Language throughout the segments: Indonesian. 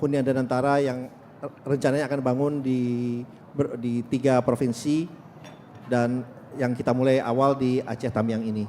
hunian Danantara yang rencananya akan bangun di 3 provinsi dan yang kita mulai awal di Aceh Tamiang ini.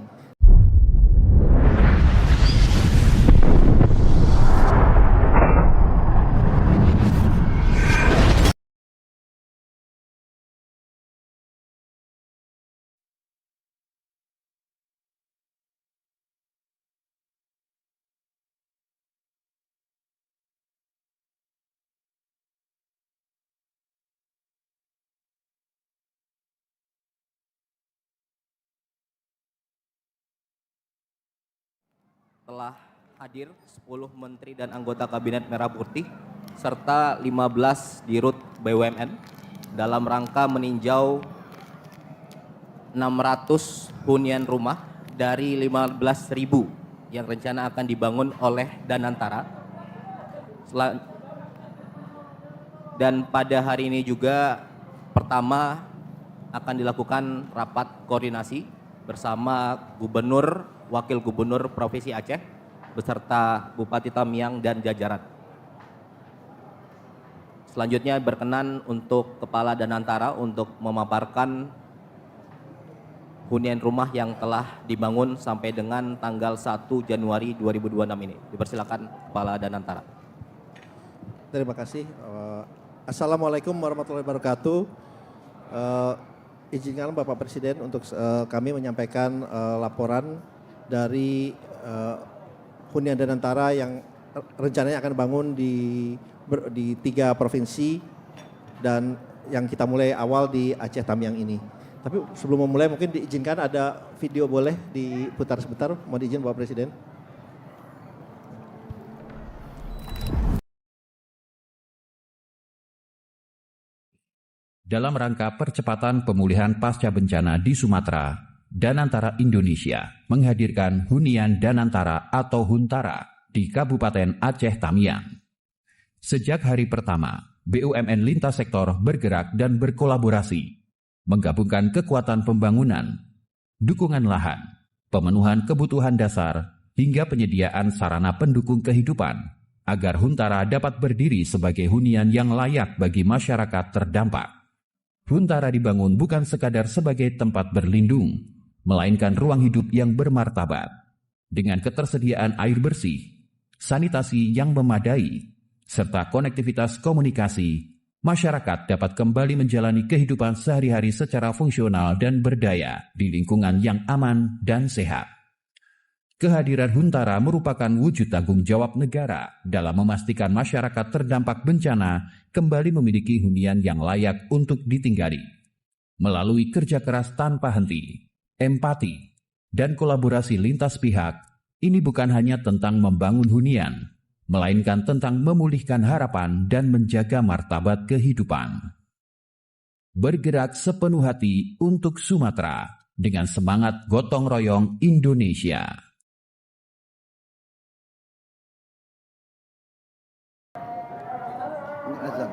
Telah hadir 10 menteri dan anggota Kabinet Merah Putih serta 15 dirut BUMN dalam rangka meninjau 600 hunian rumah dari 15.000 yang rencana akan dibangun oleh Danantara. Dan pada hari ini juga pertama akan dilakukan rapat koordinasi bersama Gubernur, Wakil Gubernur Provinsi Aceh beserta Bupati Tamiang dan jajaran. Selanjutnya berkenan untuk Kepala Danantara untuk memaparkan hunian rumah yang telah dibangun sampai dengan tanggal 1 Januari 2026 ini. Dipersilakan Kepala Danantara. Terima kasih. Assalamualaikum warahmatullahi wabarakatuh. Izinkan Bapak Presiden untuk kami menyampaikan laporan dari hunian Danantara yang rencananya akan bangun di 3 provinsi dan yang kita mulai awal di Aceh Tamiang ini. Tapi sebelum memulai mungkin diizinkan ada video boleh diputar sebentar, mohon izin Bapak Presiden. Dalam rangka percepatan pemulihan pasca bencana di Sumatera, Danantara Indonesia menghadirkan hunian Danantara atau Huntara di Kabupaten Aceh Tamiang. Sejak hari pertama, BUMN lintas sektor bergerak dan berkolaborasi, menggabungkan kekuatan pembangunan, dukungan lahan, pemenuhan kebutuhan dasar, hingga penyediaan sarana pendukung kehidupan, agar Huntara dapat berdiri sebagai hunian yang layak bagi masyarakat terdampak. Huntara dibangun bukan sekadar sebagai tempat berlindung, melainkan ruang hidup yang bermartabat, dengan ketersediaan air bersih, sanitasi yang memadai, serta konektivitas komunikasi. Masyarakat dapat kembali menjalani kehidupan sehari-hari secara fungsional dan berdaya di lingkungan yang aman dan sehat. Kehadiran Huntara merupakan wujud tanggung jawab negara dalam memastikan masyarakat terdampak bencana kembali memiliki hunian yang layak untuk ditinggali. Melalui kerja keras tanpa henti, empati, dan kolaborasi lintas pihak, ini bukan hanya tentang membangun hunian, melainkan tentang memulihkan harapan dan menjaga martabat kehidupan. Bergerak sepenuh hati untuk Sumatera dengan semangat gotong royong Indonesia. Azan.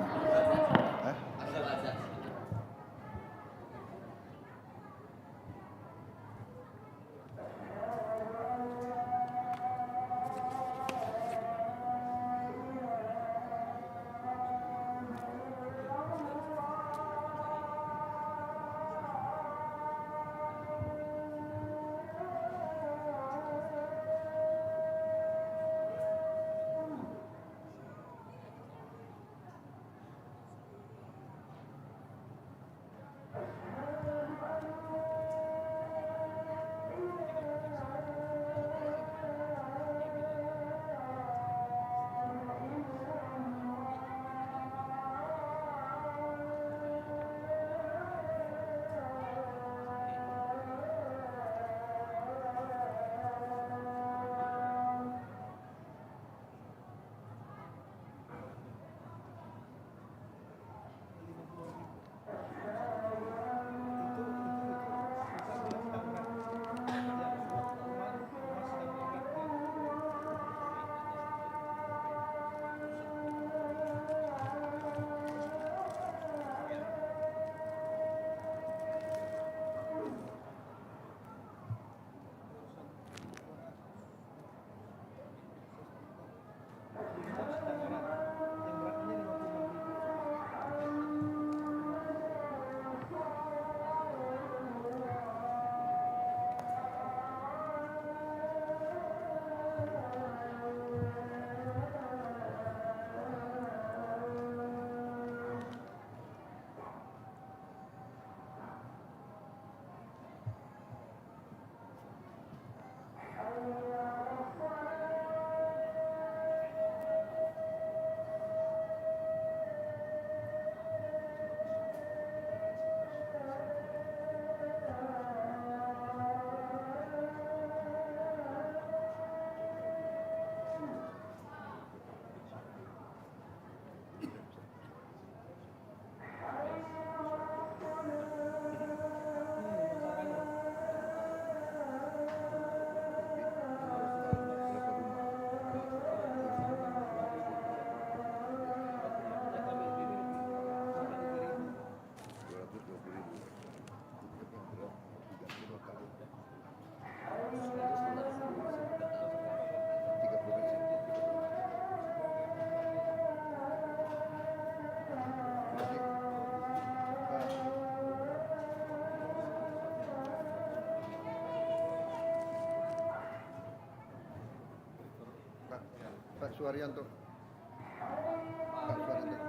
Suharyanto. Pak Suharyanto.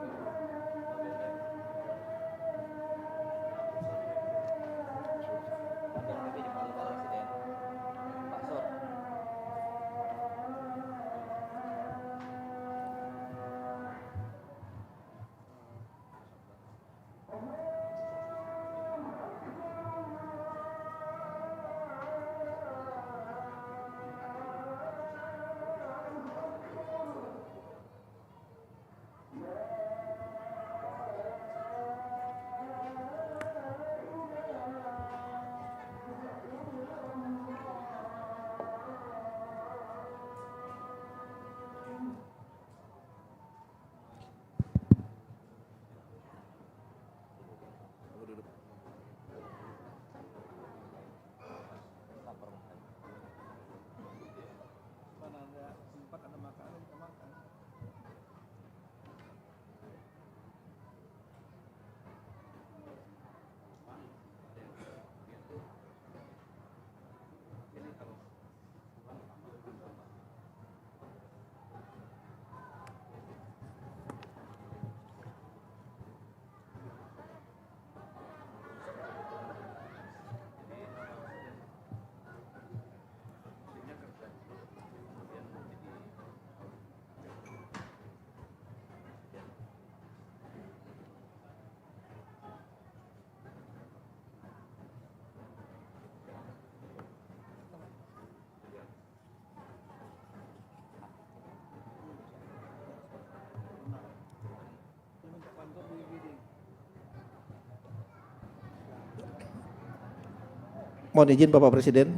Mohon izin Bapak Presiden,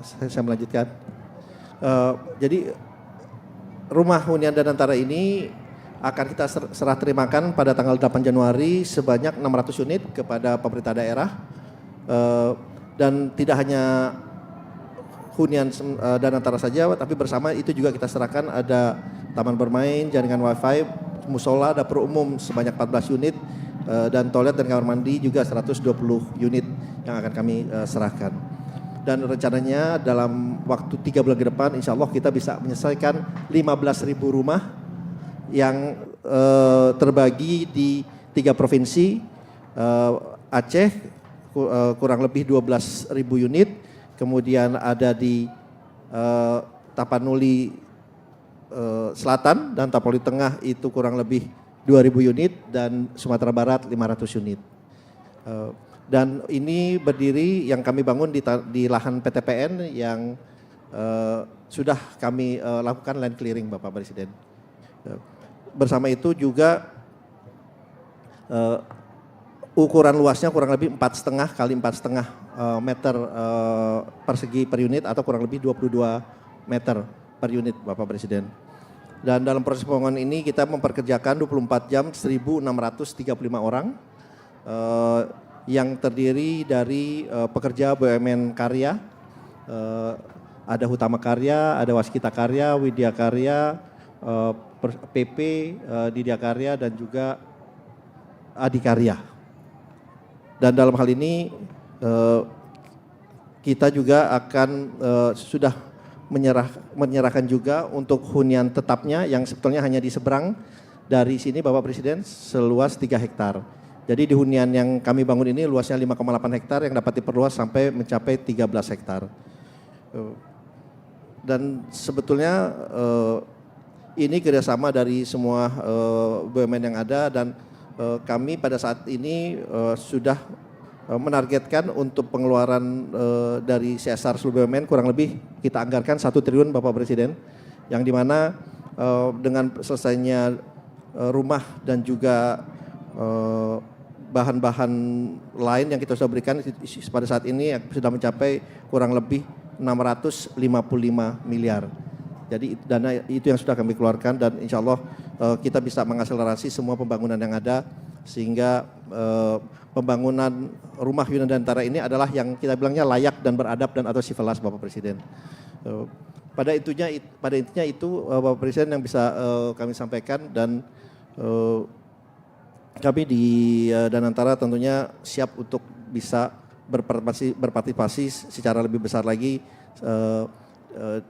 saya melanjutkan. Jadi rumah hunian dan antara ini akan kita serah terimakan pada tanggal 8 Januari sebanyak 600 unit kepada pemerintah daerah. Dan tidak hanya hunian dan antara saja, tapi bersama itu juga kita serahkan ada taman bermain, jaringan wifi, musola, dapur umum sebanyak 14 unit, dan toilet dan kamar mandi juga 120 unit yang akan kami serahkan. Dan rencananya dalam waktu 3 bulan ke depan insya Allah kita bisa menyelesaikan 15.000 rumah yang terbagi di 3 provinsi, Aceh kurang lebih 12.000 unit, kemudian ada di Tapanuli Selatan dan Tapanuli Tengah itu kurang lebih 2.000 unit, dan Sumatera Barat 500 unit. Dan ini berdiri yang kami bangun di lahan PTPN yang sudah kami lakukan land clearing Bapak Presiden. Bersama itu juga ukuran luasnya kurang lebih 4,5 kali 4,5 meter persegi per unit atau kurang lebih 22 meter per unit Bapak Presiden. Dan dalam proses pembangunan ini kita memperkerjakan 24 jam 1.635 orang yang terdiri dari pekerja BUMN karya, ada Hutama Karya, ada Waskita Karya, Widya Karya, PP, Didya Karya, dan juga Adikarya. Dan dalam hal ini kita juga akan sudah menyerahkan juga untuk hunian tetapnya yang sebetulnya hanya di seberang dari sini Bapak Presiden seluas 3 hektar. Jadi di hunian yang kami bangun ini luasnya 5,8 hektar yang dapat diperluas sampai mencapai 13 hektar. Dan sebetulnya ini kerjasama dari semua BUMN yang ada, dan kami pada saat ini sudah menargetkan untuk pengeluaran dari CSR seluruh BUMN kurang lebih kita anggarkan 1 triliun Bapak Presiden, yang dimana dengan selesainya rumah dan juga bahan-bahan lain yang kita sudah berikan pada saat ini sudah mencapai kurang lebih 655 miliar. Jadi dana itu yang sudah kami keluarkan, dan insya Allah kita bisa mengakselerasi semua pembangunan yang ada, sehingga pembangunan rumah hunian dan antara ini adalah yang kita bilangnya layak dan beradab dan atau civilas Bapak Presiden. Pada intinya itu Bapak Presiden yang bisa kami sampaikan, dan kami di Danantara tentunya siap untuk bisa berpartisipasi secara lebih besar lagi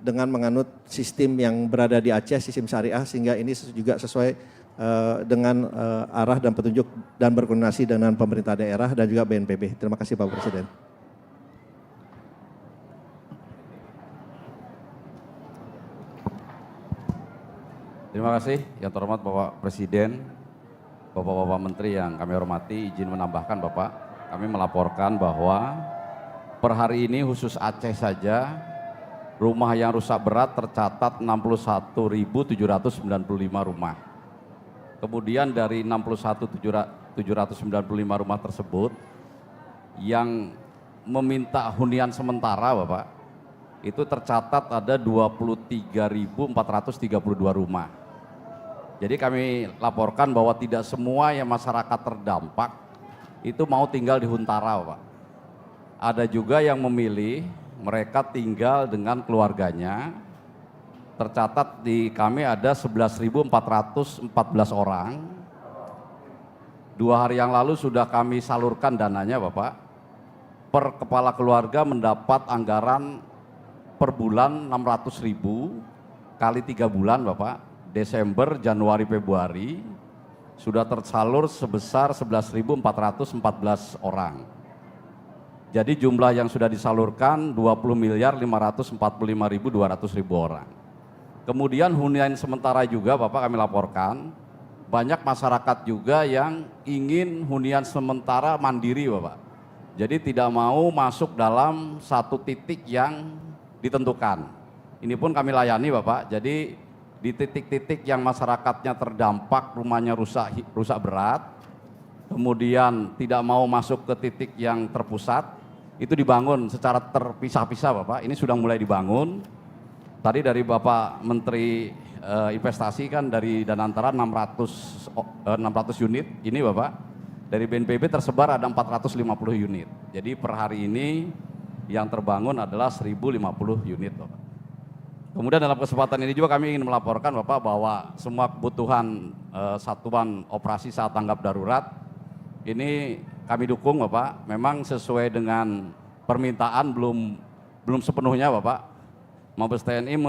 dengan menganut sistem yang berada di Aceh, sistem syariah, sehingga ini juga sesuai dengan arah dan petunjuk dan berkoordinasi dengan pemerintah daerah dan juga BNPB. Terima kasih Pak Presiden. Terima kasih yang terhormat Bapak Presiden, Bapak-Bapak Menteri yang kami hormati, izin menambahkan Bapak, kami melaporkan bahwa per hari ini khusus Aceh saja rumah yang rusak berat tercatat 61.795 rumah. Kemudian dari 61.795 rumah tersebut yang meminta hunian sementara Bapak, itu tercatat ada 23.432 rumah. Jadi kami laporkan bahwa tidak semua yang masyarakat terdampak itu mau tinggal di Huntara, Pak. Ada juga yang memilih mereka tinggal dengan keluarganya. Tercatat di kami ada 11.414 orang. 2 hari yang lalu sudah kami salurkan dananya, Bapak. Per kepala keluarga mendapat anggaran per bulan 600.000 kali 3 bulan, Bapak. Desember, Januari, Februari sudah tersalur sebesar 11.414 orang. Jadi jumlah yang sudah disalurkan 20.545.200.000 orang. Kemudian hunian sementara juga Bapak kami laporkan, banyak masyarakat juga yang ingin hunian sementara mandiri Bapak. Jadi tidak mau masuk dalam satu titik yang ditentukan. Ini pun kami layani Bapak, jadi di titik-titik yang masyarakatnya terdampak, rumahnya rusak berat, kemudian tidak mau masuk ke titik yang terpusat, itu dibangun secara terpisah-pisah Bapak. Ini sudah mulai dibangun. Tadi dari Bapak Menteri Investasi kan dari Danantara 600 unit, ini Bapak dari BNPB tersebar ada 450 unit. Jadi per hari ini yang terbangun adalah 1.050 unit Bapak. Kemudian dalam kesempatan ini juga kami ingin melaporkan Bapak bahwa semua kebutuhan satuan operasi saat tanggap darurat ini kami dukung Bapak. Memang sesuai dengan permintaan belum sepenuhnya Bapak. Mabes TNI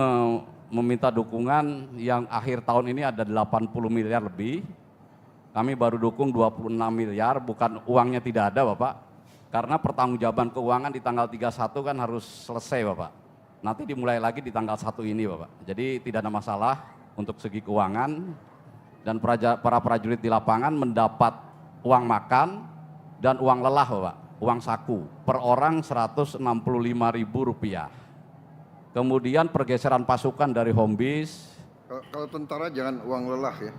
meminta dukungan yang akhir tahun ini ada 80 miliar lebih. Kami baru dukung 26 miliar, bukan uangnya tidak ada Bapak. Karena pertanggungjawaban keuangan di tanggal 31 kan harus selesai Bapak. Nanti dimulai lagi di tanggal 1 ini Bapak. Jadi tidak ada masalah untuk segi keuangan dan para prajurit di lapangan mendapat uang makan dan uang lelah Bapak, uang saku per orang Rp165.000. Kemudian pergeseran pasukan dari home base. Kalau tentara jangan uang lelah ya,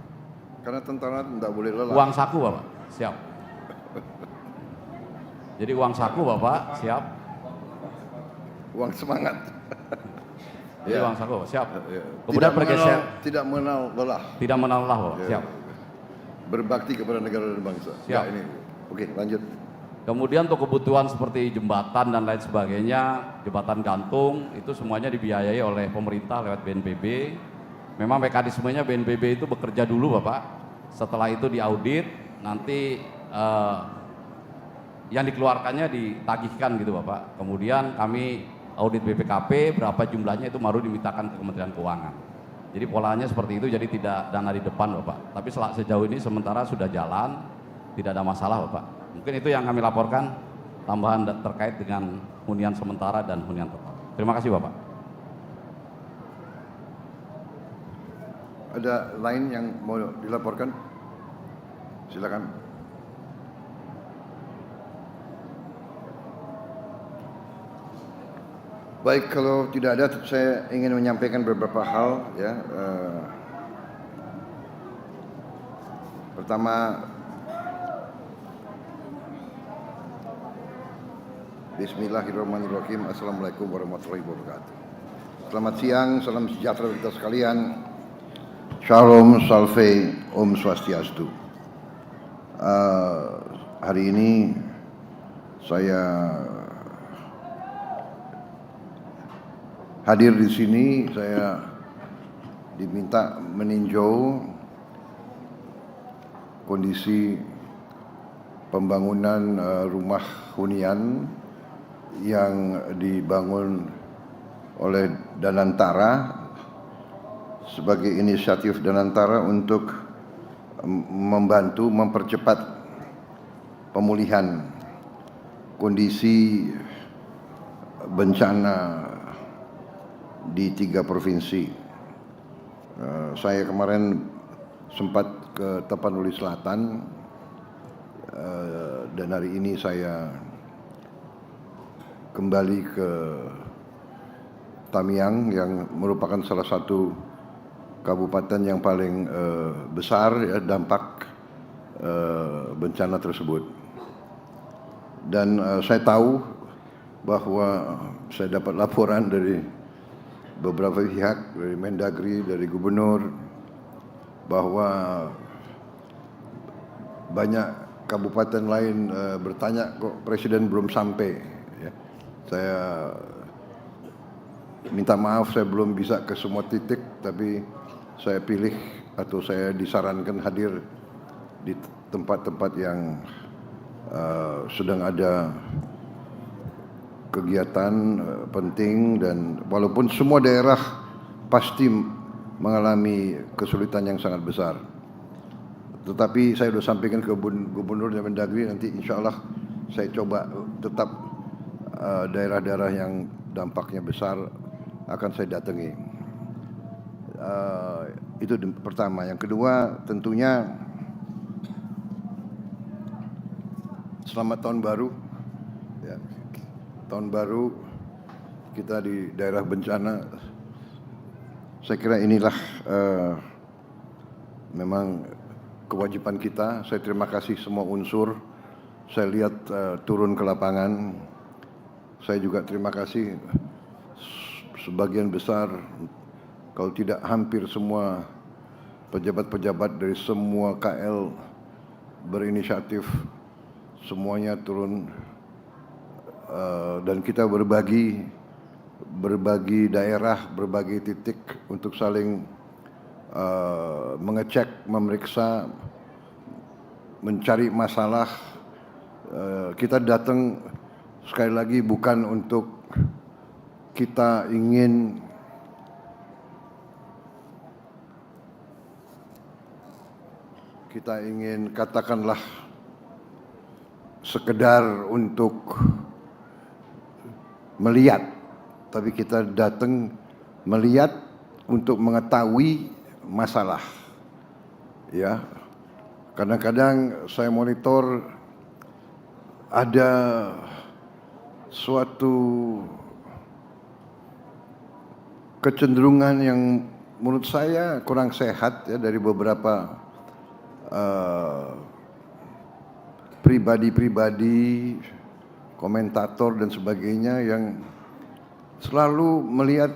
karena tentara tidak boleh lelah. Uang saku Bapak, siap. Jadi uang saku Bapak, siap. Uang semangat. Jadi uang saku, siap. Ya. Kemudian bergeser. Tidak mengenal lelah. Tidak mengenal lelah, Bapak. Ya. Siap. Berbakti kepada negara dan bangsa. Siap. Ya, ini. Oke, lanjut. Kemudian untuk kebutuhan seperti jembatan dan lain sebagainya, jembatan gantung, itu semuanya dibiayai oleh pemerintah lewat BNPB. Memang mekanismenya BNPB itu bekerja dulu, Bapak. Setelah itu diaudit, nanti yang dikeluarkannya ditagihkan gitu Bapak. Kemudian kami audit BPKP berapa jumlahnya itu baru dimintakan ke Kementerian Keuangan. Jadi polanya seperti itu, jadi tidak dana di depan Bapak. Tapi sejauh ini sementara sudah jalan, tidak ada masalah Bapak. Mungkin itu yang kami laporkan, tambahan terkait dengan hunian sementara dan hunian tetap. Terima kasih Bapak. Ada lain yang mau dilaporkan? Silakan. Baik, kalau tidak ada, saya ingin menyampaikan beberapa hal ya. Pertama, Bismillahirrahmanirrahim. Assalamualaikum warahmatullahi wabarakatuh. Selamat siang, salam sejahtera kita sekalian. Shalom, salve, Om Swastiastu. Hari ini saya hadir di sini, saya diminta meninjau kondisi pembangunan rumah hunian yang dibangun oleh Danantara sebagai inisiatif Danantara untuk membantu mempercepat pemulihan kondisi bencana di 3 provinsi. Saya kemarin sempat ke Tapanuli Selatan dan hari ini saya kembali ke Tamiang yang merupakan salah satu kabupaten yang paling besar ya dampak bencana tersebut. Dan saya tahu bahwa saya dapat laporan dari beberapa pihak, dari Mendagri, dari Gubernur, bahwa banyak kabupaten lain bertanya kok Presiden belum sampai. Ya. Saya minta maaf saya belum bisa ke semua titik, tapi saya pilih atau saya disarankan hadir di tempat-tempat yang sedang ada kegiatan penting, dan walaupun semua daerah pasti mengalami kesulitan yang sangat besar, tetapi saya sudah sampaikan ke Gubernur dan Mendagri, nanti insya Allah saya coba tetap daerah-daerah yang dampaknya besar akan saya datangi. Itu pertama. Yang kedua, tentunya selamat tahun baru. Ya, tahun baru kita di daerah bencana. Saya kira inilah memang kewajiban kita. Saya terima kasih semua unsur. Saya lihat turun ke lapangan. Saya juga terima kasih sebagian besar, kalau tidak hampir semua pejabat-pejabat dari semua KL berinisiatif, semuanya turun dan kita berbagi daerah, berbagi titik untuk saling mengecek, memeriksa, mencari masalah. Kita datang sekali lagi bukan untuk kita ingin katakanlah sekedar untuk melihat, tapi kita datang melihat untuk mengetahui masalah. Ya, kadang-kadang saya monitor ada suatu kecenderungan yang menurut saya kurang sehat ya dari beberapa pribadi-pribadi, komentator dan sebagainya yang selalu melihat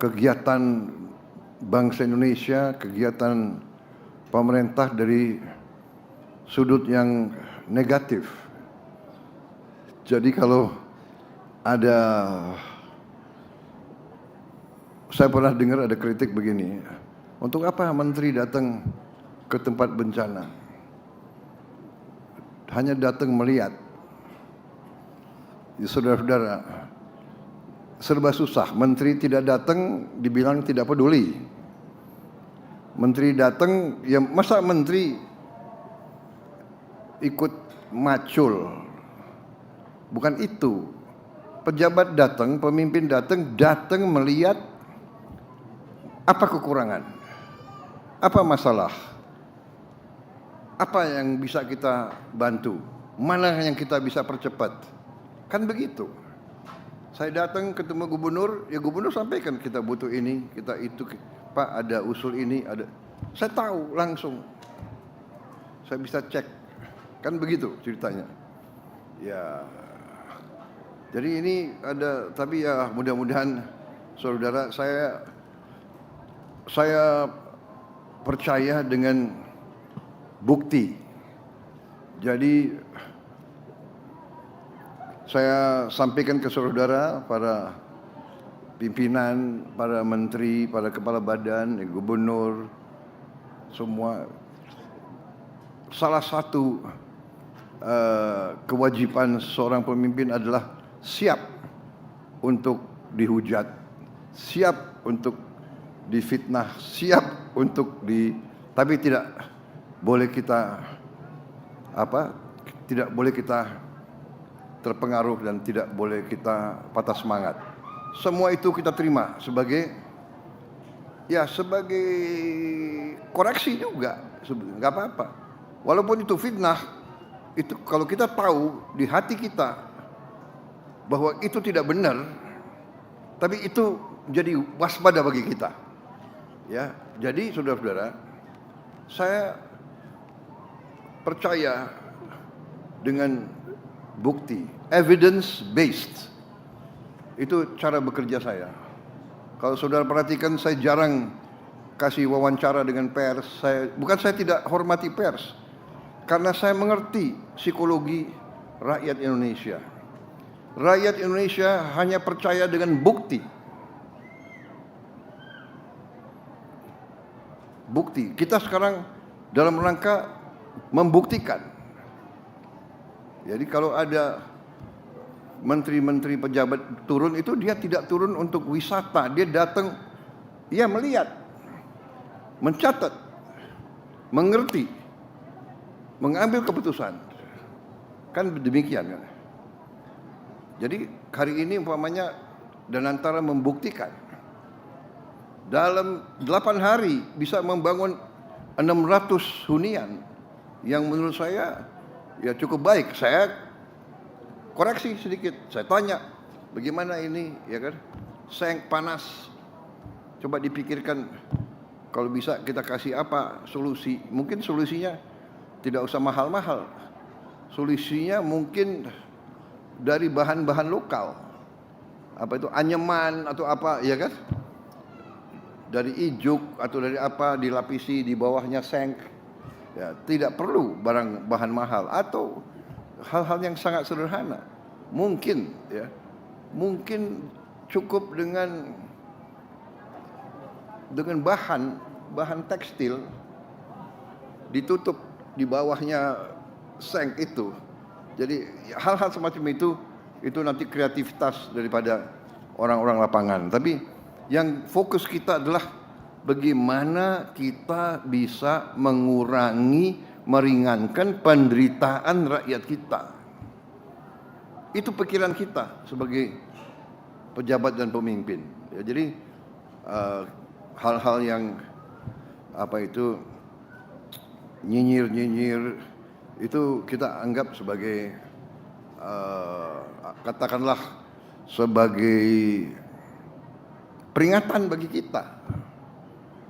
kegiatan bangsa Indonesia, kegiatan pemerintah dari sudut yang negatif. Jadi kalau ada, saya pernah dengar ada kritik begini, untuk apa menteri datang ke tempat bencana? Hanya datang melihat. Ya, saudara-saudara, serba susah. Menteri tidak datang dibilang tidak peduli. Menteri datang, ya masa menteri ikut macul? Bukan itu. Pejabat datang, pemimpin datang melihat apa kekurangan, apa masalah, apa yang bisa kita bantu, mana yang kita bisa percepat. Kan begitu. Saya datang ketemu gubernur, ya gubernur sampaikan kita butuh ini, kita itu, Pak ada usul ini, ada. Saya tahu langsung. Saya bisa cek. Kan begitu ceritanya. Ya. Jadi ini ada, tapi ya mudah-mudahan saudara, saya percaya dengan bukti. Jadi saya sampaikan ke saudara, para pimpinan, para menteri, para kepala badan, gubernur, semua. Salah satu kewajiban seorang pemimpin adalah siap untuk dihujat, siap untuk difitnah, siap untuk tapi tidak boleh kita tidak boleh kita terpengaruh dan tidak boleh kita patah semangat. Semua itu kita terima sebagai koreksi juga, nggak apa-apa. Walaupun itu fitnah, itu kalau kita tahu di hati kita bahwa itu tidak benar, tapi itu jadi waspada bagi kita. Ya, jadi saudara-saudara, saya percaya dengan bukti, evidence based. Itu cara bekerja saya. Kalau saudara perhatikan, saya jarang kasih wawancara dengan pers. Bukan saya tidak hormati pers, karena saya mengerti psikologi rakyat Indonesia. Rakyat Indonesia hanya percaya dengan bukti. Bukti. Kita sekarang dalam rangka membuktikan. Jadi kalau ada menteri-menteri pejabat turun, itu dia tidak turun untuk wisata, dia datang, ia melihat, mencatat, mengerti, mengambil keputusan. Kan demikian kan. Jadi hari ini umpamanya Danantara membuktikan dalam 8 hari bisa membangun 600 hunian yang menurut saya ya cukup baik. Saya koreksi sedikit, saya tanya bagaimana ini, ya kan, seng panas, coba dipikirkan kalau bisa kita kasih apa solusi. Mungkin solusinya tidak usah mahal-mahal, solusinya mungkin dari bahan-bahan lokal, apa itu anyaman atau apa, ya kan, dari ijuk atau dari apa dilapisi di bawahnya seng. Ya, tidak perlu bahan mahal atau hal-hal yang sangat sederhana. Mungkin cukup dengan bahan tekstil ditutup di bawahnya seng itu. Jadi hal-hal semacam itu nanti kreativitas daripada orang-orang lapangan. Tapi yang fokus kita adalah bagaimana kita bisa mengurangi, meringankan penderitaan rakyat kita. Itu pikiran kita sebagai pejabat dan pemimpin. Ya, jadi hal-hal yang nyinyir itu kita anggap sebagai katakanlah sebagai peringatan bagi kita.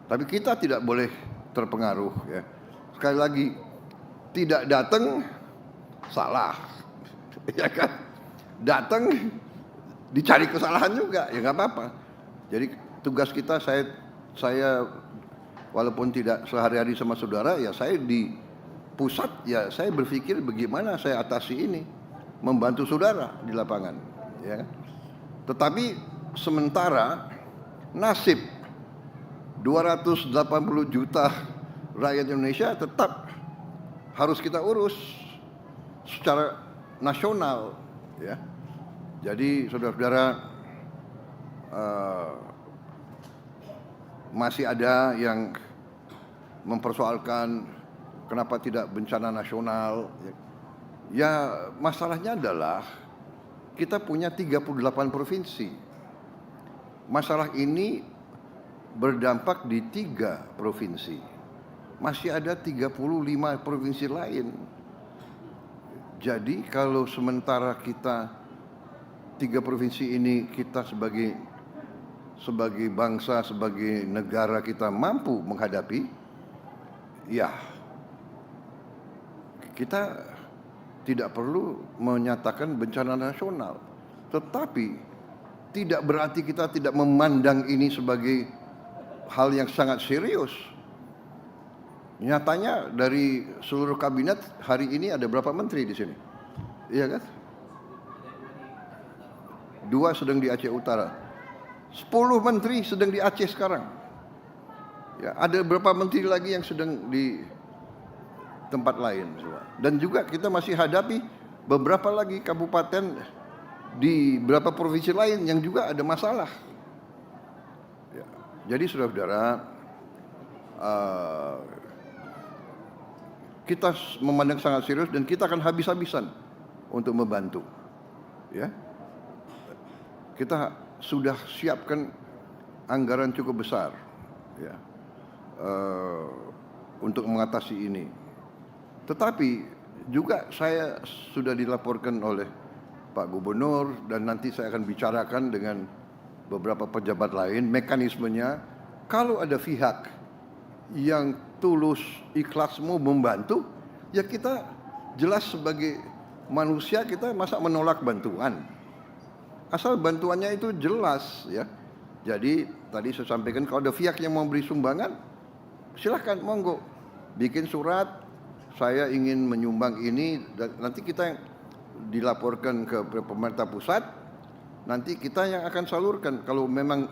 Tapi kita tidak boleh terpengaruh, ya. Sekali lagi, tidak datang salah, ya kan? Datang dicari kesalahan juga, ya nggak apa-apa. Jadi tugas kita, saya walaupun tidak sehari-hari sama saudara, ya saya di pusat, ya saya berpikir bagaimana saya atasi ini, membantu saudara di lapangan, ya. Tetapi sementara nasib 280 juta rakyat Indonesia tetap harus kita urus secara nasional, ya. Jadi saudara-saudara, masih ada yang mempersoalkan kenapa tidak bencana nasional. Ya, masalahnya adalah kita punya 38 provinsi. Masalah ini berdampak di 3 provinsi. Masih ada 35 provinsi lain. Jadi kalau sementara kita 3 provinsi ini kita sebagai bangsa, sebagai negara kita mampu menghadapi, ya kita tidak perlu menyatakan bencana nasional. Tetapi tidak berarti kita tidak memandang ini sebagai hal yang sangat serius. Nyatanya dari seluruh kabinet hari ini ada berapa menteri di sini? Iya kan? 2 sedang di Aceh Utara. 10 menteri sedang di Aceh sekarang. Ya, ada berapa menteri lagi yang sedang tempat lain semua. Dan juga kita masih hadapi beberapa lagi kabupaten di beberapa provinsi lain yang juga ada masalah. Ya. Jadi saudara-saudara, kita memandang sangat serius dan kita akan habis-habisan untuk membantu. Ya, kita sudah siapkan anggaran cukup besar, ya, untuk mengatasi ini. Tetapi juga saya sudah dilaporkan oleh Pak Gubernur dan nanti saya akan bicarakan dengan beberapa pejabat lain mekanismenya. Kalau ada pihak yang tulus ikhlas mau membantu, ya kita jelas sebagai manusia kita masa menolak bantuan. Asal bantuannya itu jelas, ya. Jadi tadi saya sampaikan kalau ada pihak yang mau beri sumbangan, silahkan monggo bikin surat, saya ingin menyumbang ini, dan nanti kita yang dilaporkan ke pemerintah pusat, nanti kita yang akan salurkan. Kalau memang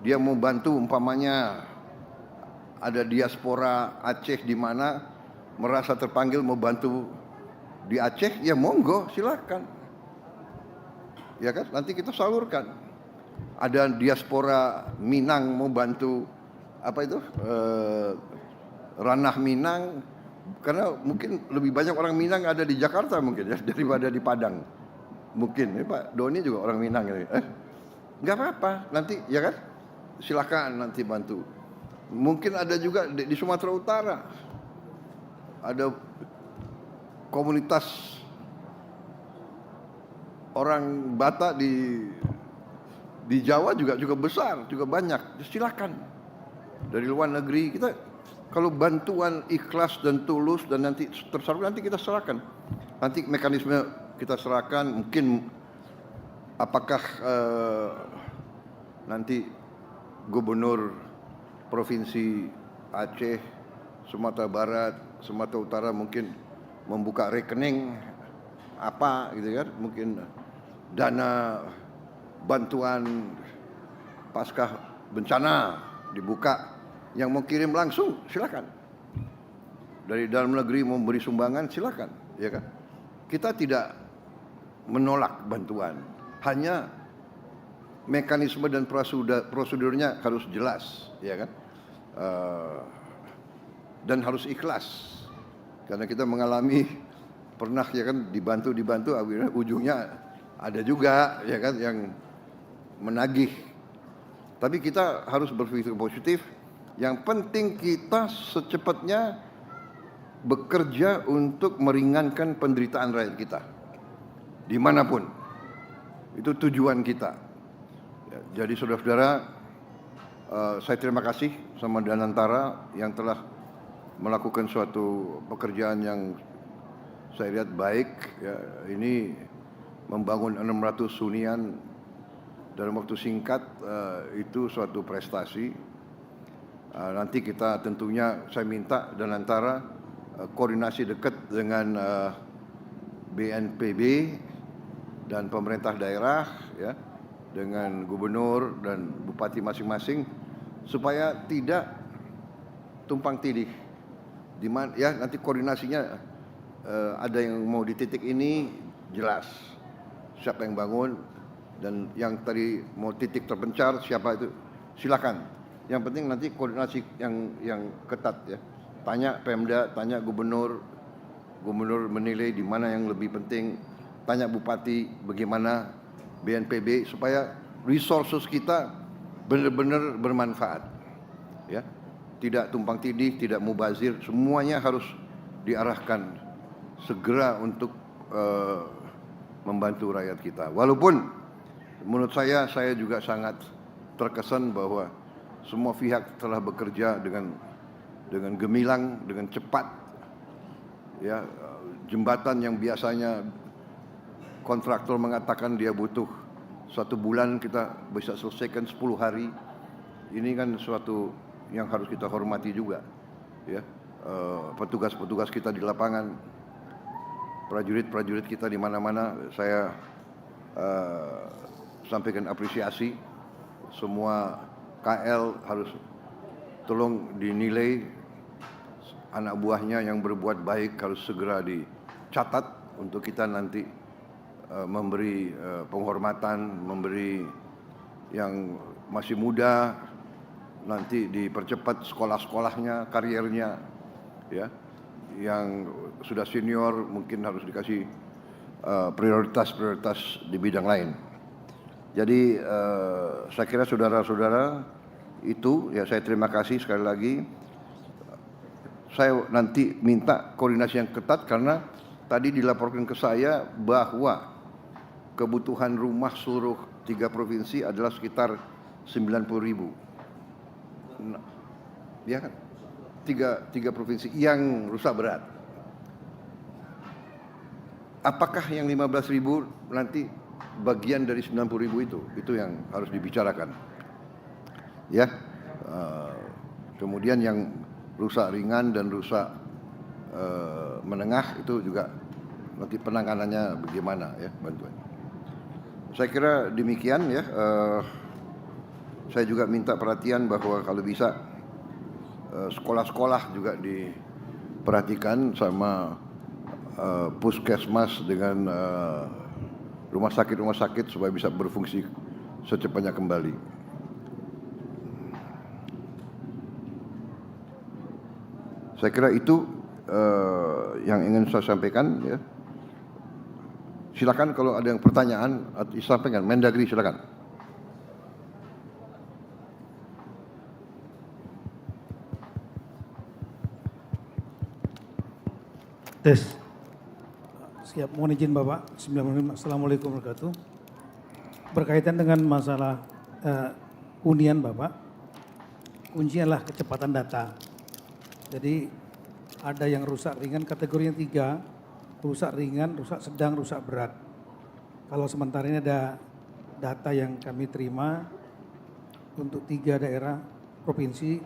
dia mau bantu, umpamanya ada diaspora Aceh di mana merasa terpanggil mau bantu di Aceh, ya monggo silakan, ya kan, nanti kita salurkan. Ada diaspora Minang mau bantu apa itu ranah Minang, karena mungkin lebih banyak orang Minang ada di Jakarta mungkin ya daripada di Padang mungkin ya, Pak Doni juga orang Minang ya. Nggak apa-apa nanti, ya kan, silakan nanti bantu. Mungkin ada juga di Sumatera Utara ada komunitas orang Batak di Jawa juga besar, juga banyak. Silakan. Dari luar negeri kita kalau bantuan ikhlas dan tulus dan nanti tersalur, nanti kita serahkan. Nanti mekanisme kita serahkan, mungkin apakah nanti Gubernur Provinsi Aceh, Sumatera Barat, Sumatera Utara mungkin membuka rekening apa gitu kan, mungkin dana bantuan pasca bencana dibuka, yang mau kirim langsung silakan, dari dalam negeri mau beri sumbangan silakan, ya kan. Kita tidak menolak bantuan, hanya mekanisme dan prosedurnya harus jelas, ya kan, dan harus ikhlas, karena kita mengalami pernah, ya kan, dibantu akhirnya ujungnya ada juga, ya kan, yang menagih. Tapi kita harus berpikir positif. Yang penting kita secepatnya bekerja untuk meringankan penderitaan rakyat kita dimanapun. Itu tujuan kita. Ya, jadi saudara-saudara, saya terima kasih sama Danantara yang telah melakukan suatu pekerjaan yang saya lihat baik. Ya, ini membangun 600 hunian dalam waktu singkat, itu suatu prestasi. Nanti kita tentunya saya minta Danantara koordinasi dekat dengan BNPB dan pemerintah daerah, ya, dengan gubernur dan bupati masing-masing supaya tidak tumpang tindih. Di mana ya nanti koordinasinya ada yang mau di titik ini jelas siapa yang bangun, dan yang tadi mau titik terpencar siapa itu silakan. Yang penting nanti koordinasi yang ketat, ya. Tanya Pemda, tanya gubernur menilai di mana yang lebih penting, tanya bupati bagaimana, BNPB, supaya resources kita benar-benar bermanfaat, ya. Tidak tumpang tindih, tidak mubazir, semuanya harus diarahkan segera untuk membantu rakyat kita. Walaupun menurut saya juga sangat terkesan bahwa semua pihak telah bekerja dengan gemilang, dengan cepat. Ya, jembatan yang biasanya kontraktor mengatakan dia butuh 1 bulan, kita bisa selesaikan 10 hari. Ini kan suatu yang harus kita hormati juga, ya. Petugas-petugas kita di lapangan, prajurit-prajurit kita di mana-mana, saya sampaikan apresiasi. Semua KL harus tolong dinilai anak buahnya yang berbuat baik harus segera dicatat untuk kita nanti memberi penghormatan, memberi yang masih muda nanti dipercepat sekolah-sekolahnya, kariernya, ya. Yang sudah senior mungkin harus dikasih prioritas-prioritas di bidang lain. Jadi saya kira saudara-saudara itu ya, saya terima kasih sekali lagi. Saya nanti minta koordinasi yang ketat karena tadi dilaporkan ke saya bahwa kebutuhan rumah seluruh 3 provinsi adalah sekitar 90.000. Ya kan? Tiga provinsi yang rusak berat. Apakah yang 15.000 nanti bagian dari 90.000 itu yang harus dibicarakan. Ya, kemudian yang rusak ringan dan rusak menengah itu juga nanti penanganannya bagaimana ya, bantuan. Saya kira demikian ya. Saya juga minta perhatian bahwa kalau bisa sekolah-sekolah juga diperhatikan sama puskesmas dengan rumah sakit supaya bisa berfungsi secepatnya kembali. Saya kira itu yang ingin saya sampaikan ya. Silakan kalau ada yang pertanyaan atau disampaikan, Mendagri silakan. Tes. Siap, mohon izin Bapak. Assalamualaikum warahmatullahi wabarakatuh. Berkaitan dengan masalah hunian Bapak, kuncinya adalah kecepatan data. Jadi ada yang rusak ringan, kategorinya 3, rusak ringan, rusak sedang, rusak berat. Kalau sementara ini ada data yang kami terima untuk 3 daerah provinsi,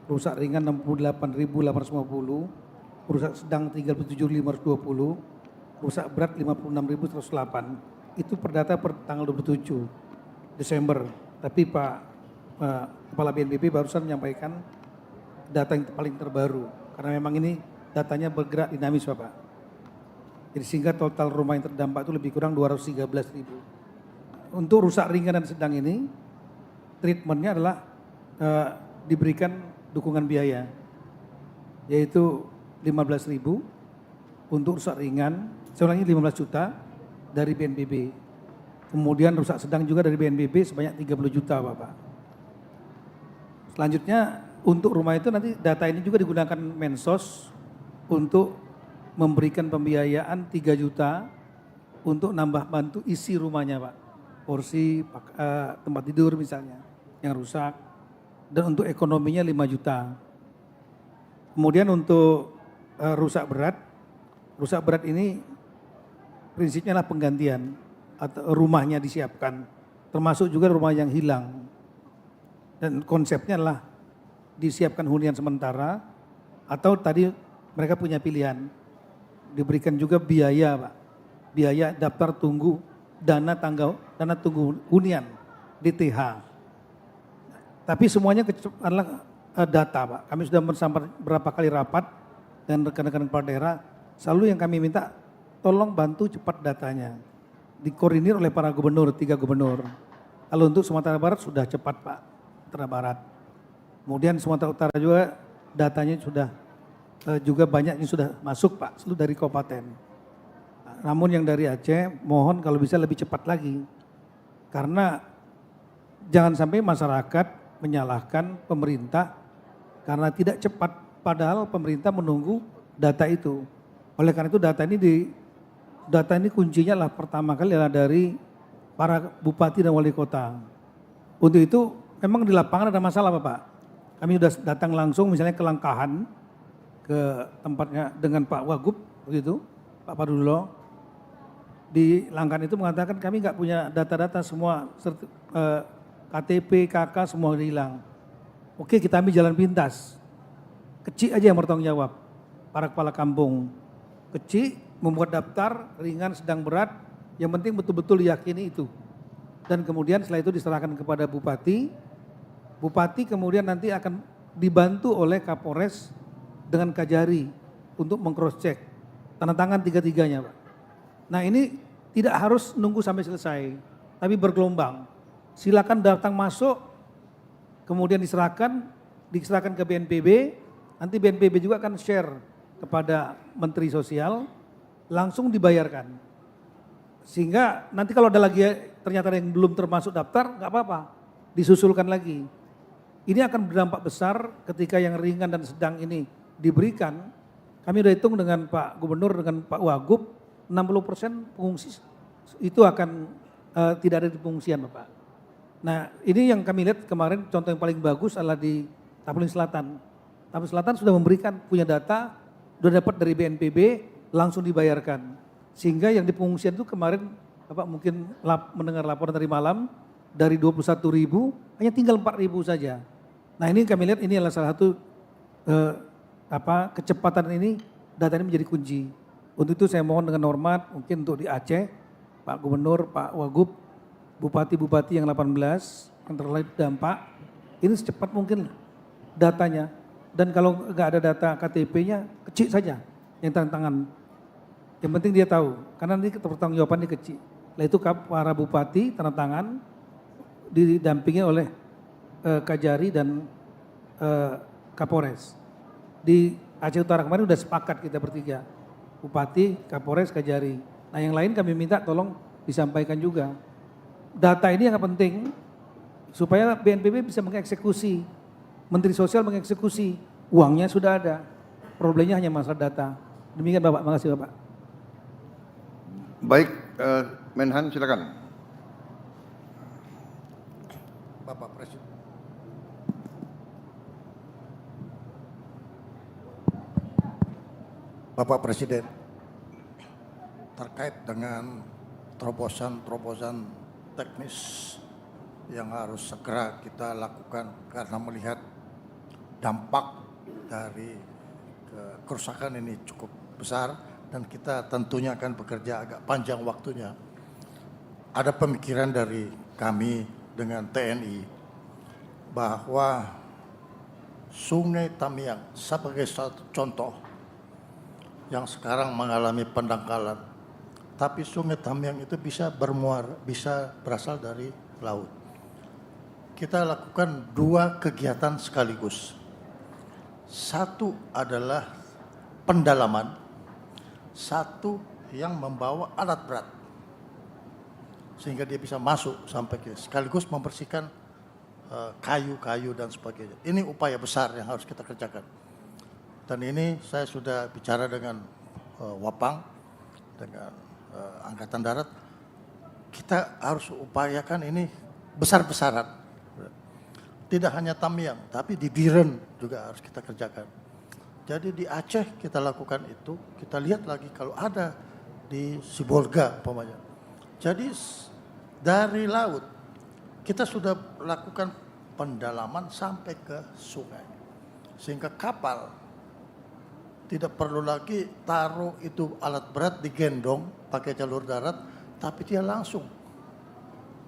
rusak ringan 68.850, rusak sedang 37.520, rusak berat 56.108. Itu perdata per tanggal 27 Desember. Tapi Pak Kepala BNPB barusan menyampaikan data yang paling terbaru. Karena memang ini datanya bergerak dinamis Bapak. Jadi sehingga total rumah yang terdampak itu lebih kurang 213.000. Untuk rusak ringan dan sedang ini, treatmentnya adalah diberikan dukungan biaya. Yaitu 15.000 untuk rusak ringan, saya ulangi 15 juta dari BNPB. Kemudian rusak sedang juga dari BNPB sebanyak 30 juta Bapak. Selanjutnya untuk rumah itu nanti data ini juga digunakan Mensos untuk memberikan pembiayaan 3 juta untuk nambah bantu isi rumahnya Pak. Porsi, tempat tidur misalnya yang rusak, dan untuk ekonominya 5 juta. Kemudian untuk rusak berat ini prinsipnya adalah penggantian atau rumahnya disiapkan, termasuk juga rumah yang hilang. Dan konsepnya adalah disiapkan hunian sementara atau tadi mereka punya pilihan, diberikan juga biaya Pak, biaya daftar tunggu dana tunggu hunian DTH. Tapi semuanya adalah data Pak. Kami sudah bersama berapa kali rapat dan rekan-rekan kepala daerah, selalu yang kami minta tolong bantu cepat datanya. Dikoordinir oleh para gubernur, 3 gubernur. Kalau untuk Sumatera Barat sudah cepat Pak, Sumatera Barat. Kemudian Sumatera Utara juga datanya sudah juga banyak yang sudah masuk Pak, seluruh dari kabupaten. Namun yang dari Aceh mohon kalau bisa lebih cepat lagi. Karena jangan sampai masyarakat menyalahkan pemerintah karena tidak cepat. Padahal pemerintah menunggu data itu. Oleh karena itu data ini kuncinya lah pertama kali adalah dari para bupati dan wali kota. Untuk itu memang di lapangan ada masalah Bapak. Kami sudah datang langsung misalnya ke Langkahan, ke tempatnya dengan Pak Wagub begitu, Pak Padulo. Di Langkahan itu mengatakan kami nggak punya data-data semua, KTP, KK semua hilang. Oke, kita ambil jalan pintas. Kecil aja yang bertanggung jawab, para kepala kampung. Kecil membuat daftar ringan, sedang, berat, yang penting betul-betul yakini itu. Dan kemudian setelah itu diserahkan kepada Bupati. Bupati kemudian nanti akan dibantu oleh Kapolres dengan Kajari untuk meng-cross check. Tanda tangan tiga-tiganya, Pak. Nah, ini tidak harus nunggu sampai selesai, tapi bergelombang. Silakan datang masuk, kemudian diserahkan ke BNPB, nanti BNPB juga akan share kepada Menteri Sosial, langsung dibayarkan. Sehingga nanti kalau ada lagi ternyata yang belum termasuk daftar, nggak apa-apa, disusulkan lagi. Ini akan berdampak besar ketika yang ringan dan sedang ini diberikan. Kami sudah hitung dengan Pak Gubernur, dengan Pak Wagub, 60% pengungsi itu akan tidak ada di pengungsian, Bapak. Nah, ini yang kami lihat kemarin contoh yang paling bagus adalah di Tapanuli Selatan. Tapanuli Selatan sudah memberikan, punya data, sudah dapat dari BNPB, langsung dibayarkan. Sehingga yang di pengungsian itu kemarin, Bapak mungkin mendengar laporan dari malam, dari 21.000, hanya tinggal 4.000 saja. Nah, ini kami lihat ini adalah salah satu kecepatan ini, data ini menjadi kunci. Untuk itu saya mohon dengan hormat, mungkin untuk di Aceh, Pak Gubernur, Pak Wagub, Bupati-Bupati yang 18, yang terkait dampak, ini secepat mungkin datanya. Dan kalau nggak ada data KTP-nya, kecil saja yang tanda tangan. Yang penting dia tahu, karena nanti pertanggungjawaban dia kecil. Nah itu para bupati tanda tangan, didampingi oleh Kajari dan Kapolres. Di Aceh Utara kemarin sudah sepakat kita bertiga, Bupati, Kapolres, Kajari. Nah yang lain kami minta tolong disampaikan juga. Data ini yang penting supaya BNPB bisa mengeksekusi, Menteri Sosial mengeksekusi, uangnya sudah ada, problemnya hanya masalah data. Demikian Bapak, makasih Bapak. Baik, Menhan silakan. Bapak Presiden. Bapak Presiden, terkait dengan terobosan-terobosan teknis yang harus segera kita lakukan karena melihat dampak dari kerusakan ini cukup besar dan kita tentunya akan bekerja agak panjang waktunya. Ada pemikiran dari kami dengan TNI bahwa Sungai Tamiang sebagai satu contoh yang sekarang mengalami pendangkalan, tapi Sungai Tamiang itu bisa berasal dari laut. Kita lakukan dua kegiatan sekaligus. Satu adalah pendalaman, satu yang membawa alat berat, sehingga dia bisa masuk sampai ke sekaligus membersihkan kayu-kayu dan sebagainya. Ini upaya besar yang harus kita kerjakan. Dan ini saya sudah bicara dengan Wapang, dengan Angkatan Darat. Kita harus upayakan ini besar-besaran. Tidak hanya Tamiang, tapi di Biren juga harus kita kerjakan. Jadi di Aceh kita lakukan itu, kita lihat lagi kalau ada di Sibolga umpamanya. Jadi dari laut kita sudah lakukan pendalaman sampai ke sungai. Sehingga kapal tidak perlu lagi taruh itu alat berat digendong pakai jalur darat, tapi dia langsung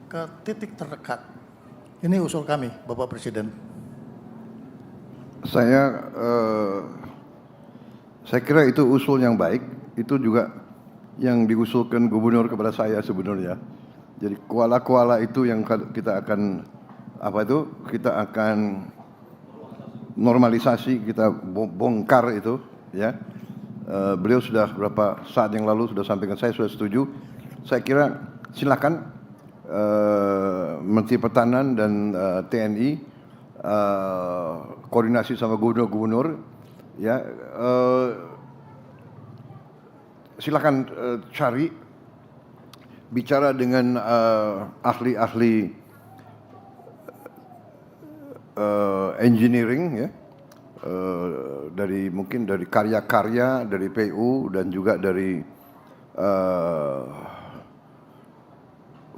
ke titik terdekat. Ini usul kami, Bapak Presiden. Saya kira itu usul yang baik. Itu juga yang diusulkan gubernur kepada saya sebenarnya. Jadi kuala-kuala itu yang kita akan kita akan normalisasi, kita bongkar itu, ya. Beliau sudah beberapa saat yang lalu sudah sampaikan, saya sudah setuju. Saya kira silakan Menteri Pertahanan dan TNI koordinasi sama gubernur-gubernur, ya. Silakan cari, bicara dengan ahli-ahli engineering, ya, mungkin dari karya-karya dari PU dan juga dari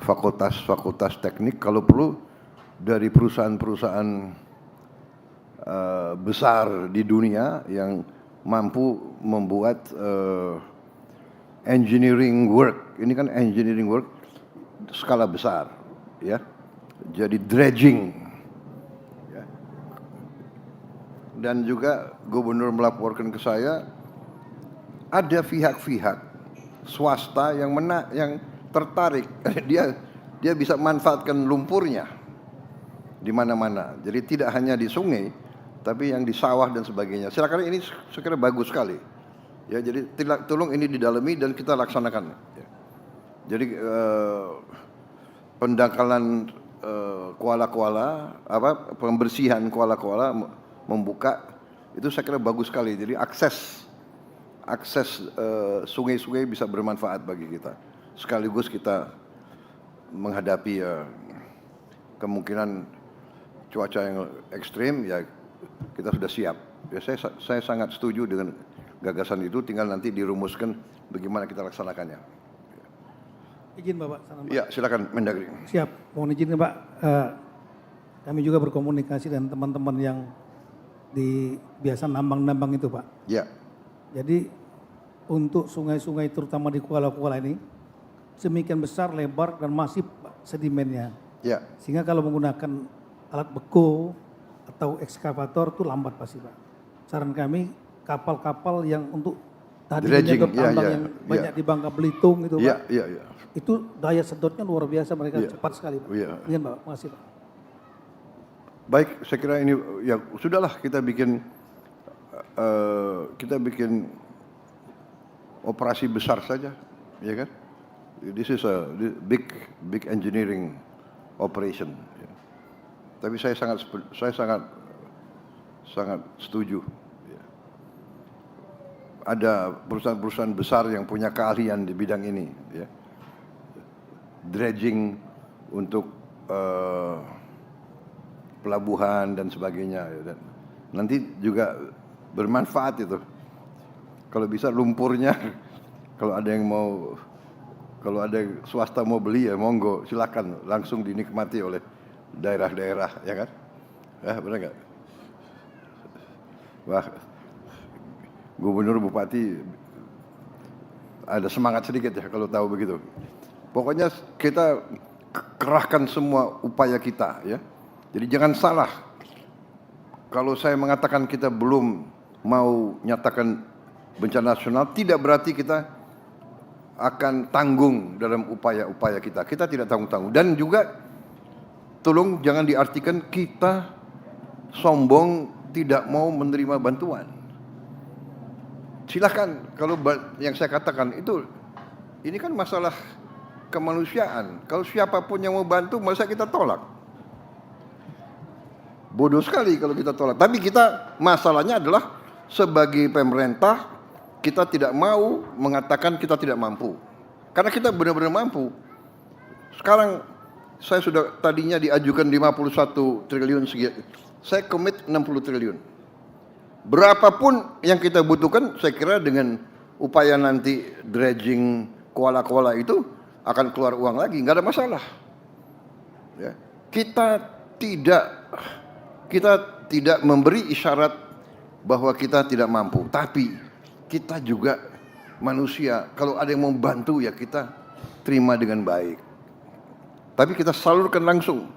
fakultas teknik, kalau perlu dari perusahaan-perusahaan besar di dunia yang mampu membuat engineering work. Ini kan engineering work skala besar, ya. Jadi dredging, ya. dan juga gubernur melaporkan ke saya, ada pihak-pihak swasta yang tertarik. Dia bisa manfaatkan lumpurnya di mana-mana. Jadi tidak hanya di sungai, tapi yang di sawah dan sebagainya. Silakan, ini sekira bagus sekali. Ya, jadi tolong ini didalami dan kita laksanakan. Ya. Jadi pendangkalan kuala-kuala, pembersihan kuala-kuala, membuka itu saya kira bagus sekali. Jadi akses sungai-sungai bisa bermanfaat bagi kita. Sekaligus kita menghadapi kemungkinan cuaca yang ekstrim, ya kita sudah siap. Ya, saya sangat setuju dengan gagasan itu, tinggal nanti dirumuskan bagaimana kita laksanakannya. Izin Bapak. Ya, silakan Mendagri. Siap, mohon izin Pak. Kami juga berkomunikasi dengan teman-teman yang biasa nambang-nambang itu Pak. Ya. Jadi untuk sungai-sungai terutama di kuala-kuala ini semikian besar, lebar dan masif Pak, sedimennya. Ya. Sehingga kalau menggunakan alat beko atau ekskavator itu lambat pasti Pak. Saran kami kapal-kapal yang untuk tadi menyedot tambang yang banyak di Bangka Belitung itu Pak. Iya. Itu daya sedotnya luar biasa, mereka cepat sekali Pak. Iya Pak, makasih Pak. Baik, saya kira ini ya sudahlah, kita bikin operasi besar saja, ya kan? This is a big engineering operation. Ya. Tapi saya sangat setuju. Ya. Ada perusahaan-perusahaan besar yang punya keahlian di bidang ini, ya. Dredging untuk pelabuhan dan sebagainya. Ya. Dan nanti juga bermanfaat itu. Kalau bisa lumpurnya, kalau ada swasta mau beli ya monggo, silakan langsung dinikmati oleh daerah-daerah, ya kan? Benar nggak? Wah, gubernur bupati ada semangat sedikit ya kalau tahu begitu. Pokoknya kita kerahkan semua upaya kita, ya. Jadi jangan salah. Kalau saya mengatakan kita belum mau nyatakan bencana nasional, tidak berarti kita akan tanggung dalam upaya-upaya kita. Kita tidak tanggung-tanggung. Dan juga tolong jangan diartikan kita sombong tidak mau menerima bantuan. Silakan, kalau yang saya katakan itu, ini kan masalah kemanusiaan. Kalau siapapun yang mau bantu, masa kita tolak? Bodoh sekali kalau kita tolak. Tapi kita, masalahnya adalah sebagai pemerintah, kita tidak mau mengatakan kita tidak mampu. Karena kita benar-benar mampu. Sekarang saya sudah tadinya diajukan 51 triliun segitu. Saya komit 60 triliun. Berapapun yang kita butuhkan, saya kira dengan upaya nanti dredging kuala-kuala itu akan keluar uang lagi, nggak ada masalah. Ya. Kita tidak memberi isyarat bahwa kita tidak mampu, tapi kita juga manusia. Kalau ada yang mau bantu ya kita terima dengan baik. Tapi kita salurkan langsung.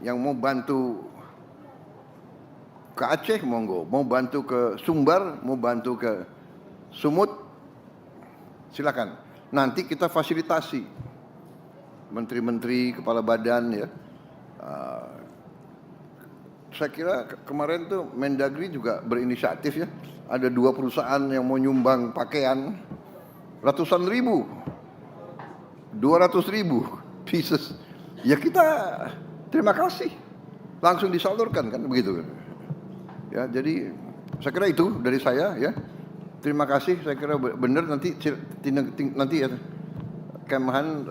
Yang mau bantu ke Aceh monggo, mau bantu ke Sumbar, mau bantu ke Sumut, silakan. Nanti kita fasilitasi menteri-menteri, kepala badan, ya. Saya kira kemarin tuh Mendagri juga berinisiatif, ya. Ada 2 perusahaan yang mau nyumbang pakaian ratusan ribu, 200.000 pieces. Ya kita terima kasih, langsung disalurkan kan begitu. Ya, jadi saya kira itu dari saya, ya. Terima kasih, saya kira benar nanti ya Kemhan,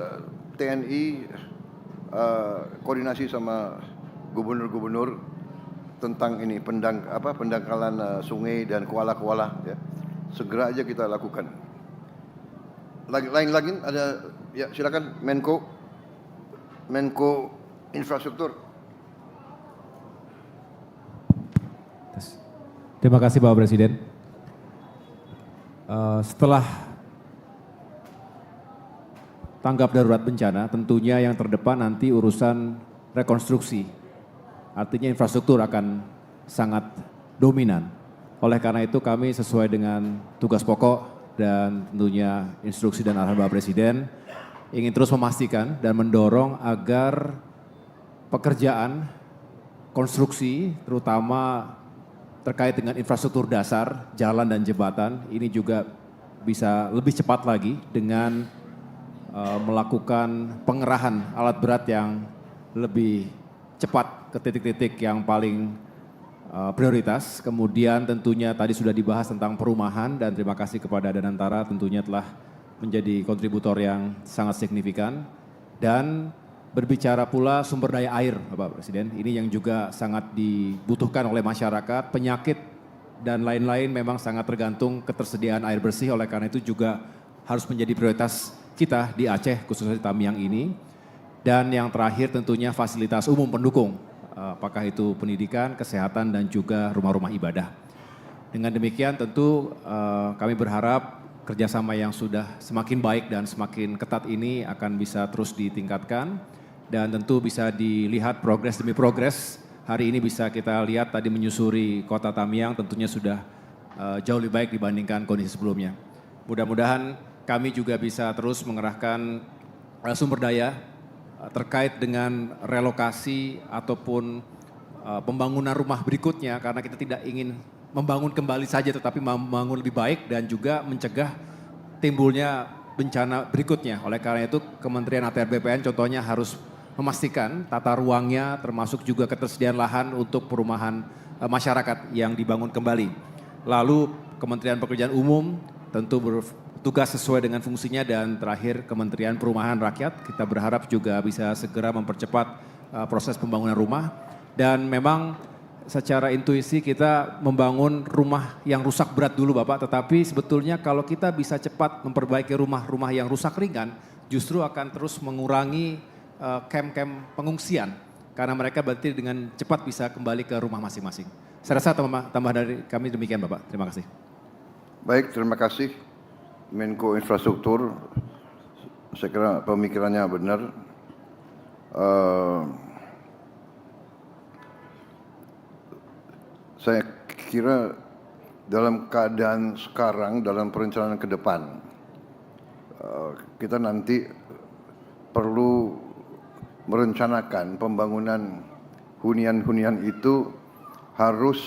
TNI koordinasi sama gubernur-gubernur tentang ini pendangkalan sungai dan kuala-kuala, ya. Segera aja kita lakukan. Lain lagi ada, ya silakan Menko Infrastruktur. Terima kasih Bapak Presiden. Setelah tanggap darurat bencana, tentunya yang terdepan nanti urusan rekonstruksi. Artinya infrastruktur akan sangat dominan. Oleh karena itu kami sesuai dengan tugas pokok dan tentunya instruksi dan arahan Bapak Presiden ingin terus memastikan dan mendorong agar pekerjaan konstruksi terutama terkait dengan infrastruktur dasar, jalan dan jembatan ini juga bisa lebih cepat lagi dengan melakukan pengerahan alat berat yang lebih cepat ke titik-titik yang paling prioritas. Kemudian tentunya tadi sudah dibahas tentang perumahan dan terima kasih kepada Danantara tentunya telah menjadi kontributor yang sangat signifikan. Dan berbicara pula sumber daya air Bapak Presiden, ini yang juga sangat dibutuhkan oleh masyarakat, penyakit dan lain-lain memang sangat tergantung ketersediaan air bersih, oleh karena itu juga harus menjadi prioritas kita di Aceh khususnya di Tamiang ini. Dan yang terakhir tentunya fasilitas umum pendukung, apakah itu pendidikan, kesehatan dan juga rumah-rumah ibadah. Dengan demikian tentu kami berharap kerjasama yang sudah semakin baik dan semakin ketat ini akan bisa terus ditingkatkan dan tentu bisa dilihat progres demi progres. Hari ini bisa kita lihat tadi menyusuri kota Tamiang tentunya sudah jauh lebih baik dibandingkan kondisi sebelumnya. Mudah-mudahan kami juga bisa terus mengerahkan sumber daya terkait dengan relokasi ataupun pembangunan rumah berikutnya karena kita tidak ingin membangun kembali saja tetapi membangun lebih baik dan juga mencegah timbulnya bencana berikutnya. Oleh karena itu Kementerian ATR BPN contohnya harus memastikan tata ruangnya termasuk juga ketersediaan lahan untuk perumahan masyarakat yang dibangun kembali. Lalu Kementerian Pekerjaan Umum tentu bertugas sesuai dengan fungsinya dan terakhir Kementerian Perumahan Rakyat kita berharap juga bisa segera mempercepat proses pembangunan rumah dan memang secara intuisi kita membangun rumah yang rusak berat dulu Bapak, tetapi sebetulnya kalau kita bisa cepat memperbaiki rumah-rumah yang rusak ringan justru akan terus mengurangi camp-camp pengungsian karena mereka berarti dengan cepat bisa kembali ke rumah masing-masing. Saya rasa tambah dari kami demikian Bapak, terima kasih. Baik, terima kasih Menko Infrastruktur. Saya kira pemikirannya benar. Saya kira dalam keadaan sekarang, dalam perencanaan ke depan, kita nanti perlu merencanakan pembangunan hunian-hunian itu harus